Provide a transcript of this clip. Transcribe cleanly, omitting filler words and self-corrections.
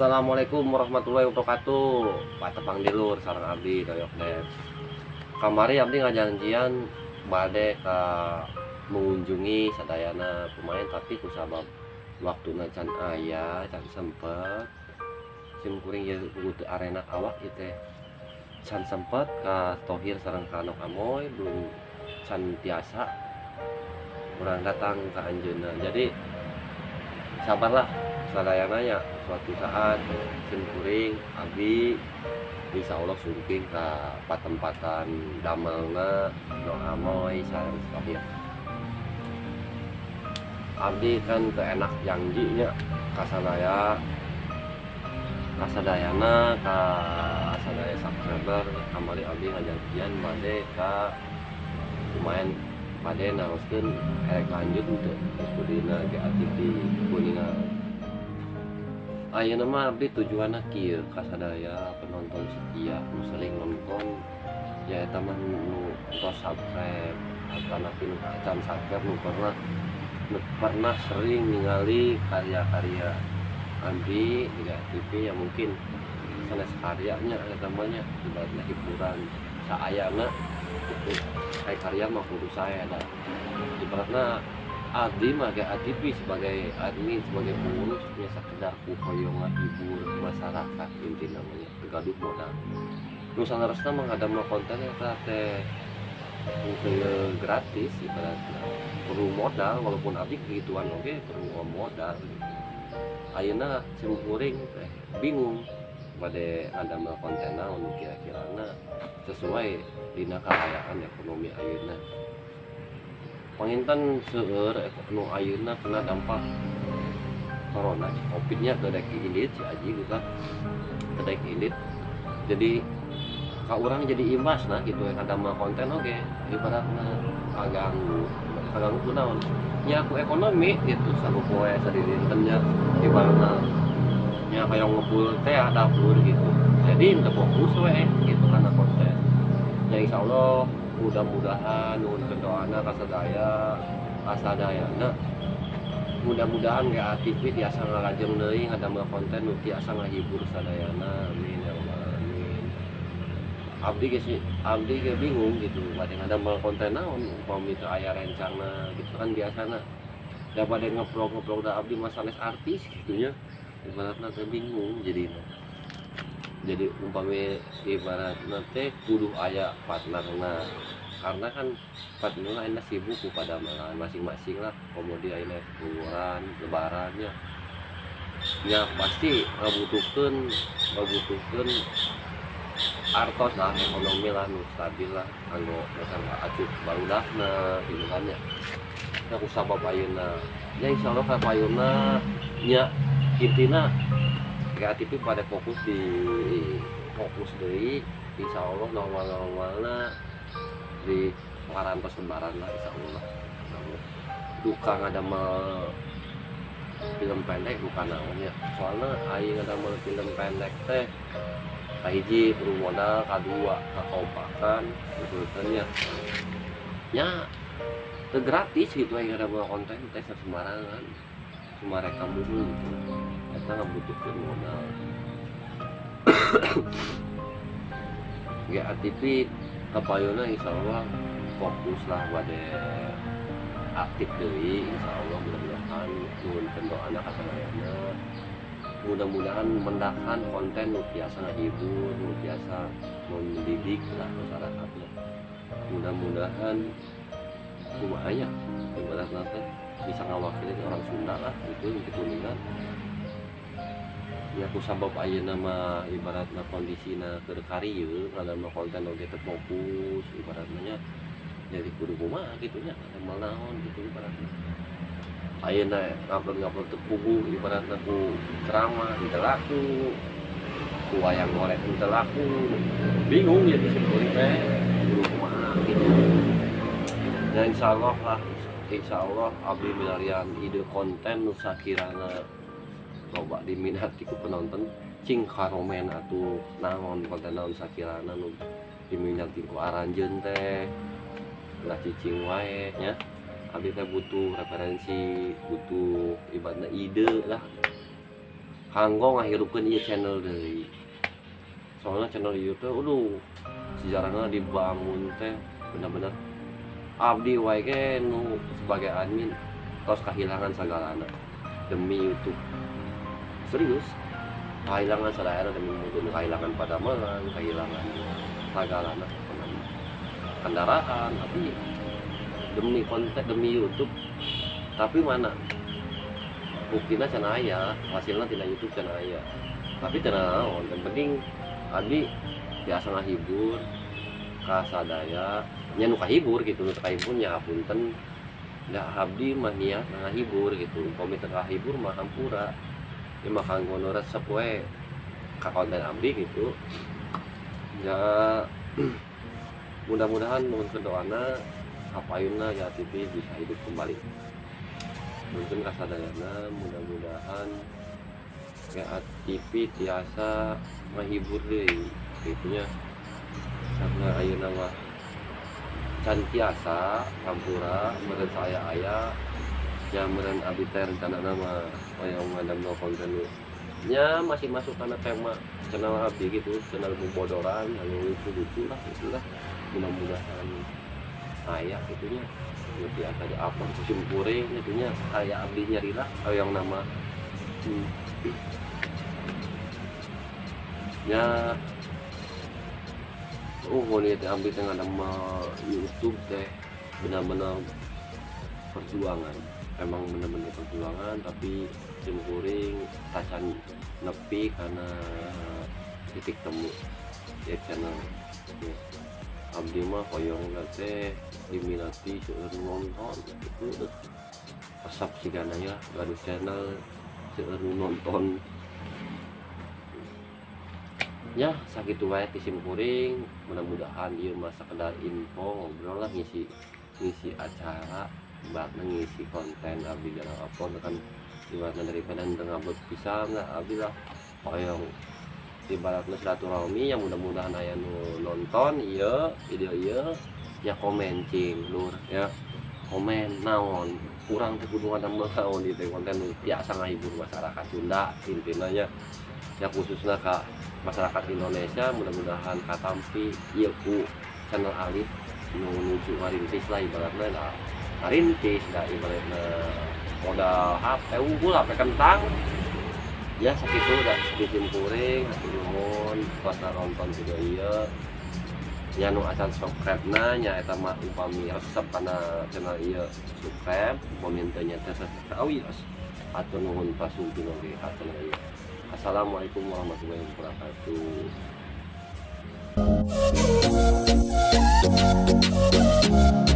Assalamualaikum warahmatullahi wabarakatuh. Pak Tepang Dilur sareng abdi doyok deh. Kamari abdi ngajanjian bade ka mengunjungi sadayana pemain tapi kusabab waktuna can aya can sempet sim kuring ya teu arena awak ieu teh can sempet ka Tohir sareng ka Nok Amoy belum can tiasa urang datang ka anjeunna. Jadi sabarlah sadayananya suatu saat sim kuring abdi insya Allah sumping ka patempatan damelna Nok Amoy sareng Tohir. Abdi kan teu enak janjinya kasadayana ka sadaya subscriber kamari abdi ngajanjian bade ka lumayan bade naroskeun erek lanjut teu kudina GATV Kuningan. Ayeuna mah abdi tujuanna kieu kasadaya penonton setia nu sering nonton ya eta mah nu tos subscribe karena pinu can subscribe nu pernah sering ningali karya-karya abdi di GATV yang mungkin sanes karyanya namanya ibaratnya hiburan saayana itu kayak karya mah kudu saya ada ibaratnya abdi mah GATV sebagai admin sebagai pengurus biasa sekedar kuhoyongan hibur masyarakat inti namanya tegaduh modal nu sanesna mah ngadamel konten eta teh gratis ibaratnya perlu modal walaupun abdi begituan oke perlu modal. Ayeuna sim kuring teh bingung bade ngadamel konten naon kira-kirana sesuai dina kaayaan ekonomi ayeuna. Panginten seueur nu ayeuna kena dampak corona Covid-nya teu indit si aji juga teu indit. Jadi ka urang jadi imbas nah gitu ngadamel konten oge ibaratna kaganggu kunaon nya ku ekonomi itu sabu poe sadidintennya ibaratna nya kaya ngebul teh dapur gitu jadi teu fokus we gitu kana konten ya insyaallah mudah-mudahan nuhun doana kasadayana mudah-mudahan GATV tiasa ngalajeng deui ngadamel konten nu tiasa ngahibur sadayana amin ya rabbal alamin. Abdi ge bingung gitu bade ngadamel konten naon upami teu aya rencana gitu kan biasana da bade ngeplog da abdi mah sanes artis gitu nya ibaratna teh bingung jadi umpami ibaratna teh kudu aya partnerna karena kan partnerna ayeuna sibuk pada masing-masing lah komodi ayeuna liburan lebarannya ya pasti ngabutuhkeun artos lah ekonomi lah nu stabil lah kanggo misalnya acuh barudakna gitu kan ya nah kusabab ayeuna ya insyaallah ka payuna nya intina GATV pada fokus deui insyaallah normal-normalna di parantos lebaran lah insyaallah. Duka ngadamel film pendek bukan naonnya soalnya aing ngadamel film pendek teh kahiji perlu modal kadua kakompakan gitu nya teu gratis gitu aing ngadamel konten teh sembarangan cuma reka mulu gitu eta ngabutuhkeun modal. GATV kapayuna insyaallah fokus lah bade aktif deui insyaallah mudah-mudahan nuhun doana ka sadayana mudah-mudahan mendakan konten nu tiasa ngahibur nu tiasa mendidik lah masyarakatnya mudah-mudahan kumaha nya ibaratna teh bisa ngawakilin orang Sunda lah itu di Kuningan ya kusabab ayeuna mah ibaratna kondisina keur karieu ngadamel konten oge teu fokus ibaratna nya jadi kudu kumaha kitu nya ngadamel naon gitu ibaratna ayeuna ngupload teu puguh ibaratna ku ceramah teu laku ku wayang goreng teu laku bingung jadi kuring teh kudu kumaha gitu ya insyaallah abdi milarian ide konten nu sakirana loba diminati ku penonton cing karomen atuh naon konten naon sakirana nu diminati ku aranjeun teh ulah cicing wae nya abdi teh butuh referensi butuh ibaratna ide lah kanggo ngahirupkeun ieu channel deui. Soalnya channel ieu teh sejarahna dibangun teh bener-bener abdi wae ge nu sebagai admin tos kehilangan segalana demi YouTube. Serius, kehilangan sadaya demi YouTube, kehilangan padamelan, kehilangan segalana, kendaraan, tapi demi konten, demi YouTube. Tapi mana buktinya can aya, hasilnya tidak YouTube can aya. Tapi tenang naon, yang penting abdi biasa ngahibur ka sadaya, nya nu kahibur gitu, nu kahibur nya punten. Da abdi mah niat ngahibur gitu, upami teu kahibur mah hampura. Ieu mah kanggo nu resep we ka konten abdi gitu. Ya mudah-mudahan nuhun doana kapayunna ya TV bisa hidup kembali. Mungkin kasadayana mudah-mudahan ya TV tiasa menghibur deui gitunya. Karena ayeuna mah can tiasa hampura meureun saya aya ya meureun abdi teh rencanana mah hoyong ngadamel konten nya masih masuk kana tema channel abdi gitu, channel bobodoran anu lucu-lucu lah itulah. Mudah-mudahan aya gitunya. Lebih ada apa musim kuring itunya aya abdi nyari lah yang nama nya ini teh abdi teh nama YouTube teh benar-benar perjuangan, emang benar-benar perjuangan, tapi musim kuring tacan nepi karena titik temu ya channel ya. Abdi mah hoyong teh diminati seueur nonton gitu resep sigana ya baru channel seueur nonton ya sakitu wae ti simkuring. Mudah-mudahan ieu mah sakedar info ngobrol lah ngisi acara bakna ngisi konten abdi jarang upload kan ibaratna daripada ngabut pisang nggak abdi lah hoyong ibaratnya silaturahmi yang mudah-mudahan aya nu nonton iya video iya ya komen cing lur ya komen naon kurang teh kudu ngadamel naon di konten nu biasa ngahibur masyarakat Sunda intina nya ya khususnya ka masyarakat Indonesia. Mudah-mudahan katampi ieu ku channel Alif nu nuju ngarintis lah ibaratna da ngarintis da ibaratna modal HP unggul HP kentang ya sakitu udah bikin kuring nuhun pas nonton video ieu nya nu acan subscribe na nya eta mah upami resep kana channel ieu subscribe komentarnya teh sawios atur nuhun pasumpin oge ka channel ieu. Assalamualaikum warahmatullahi wabarakatuh.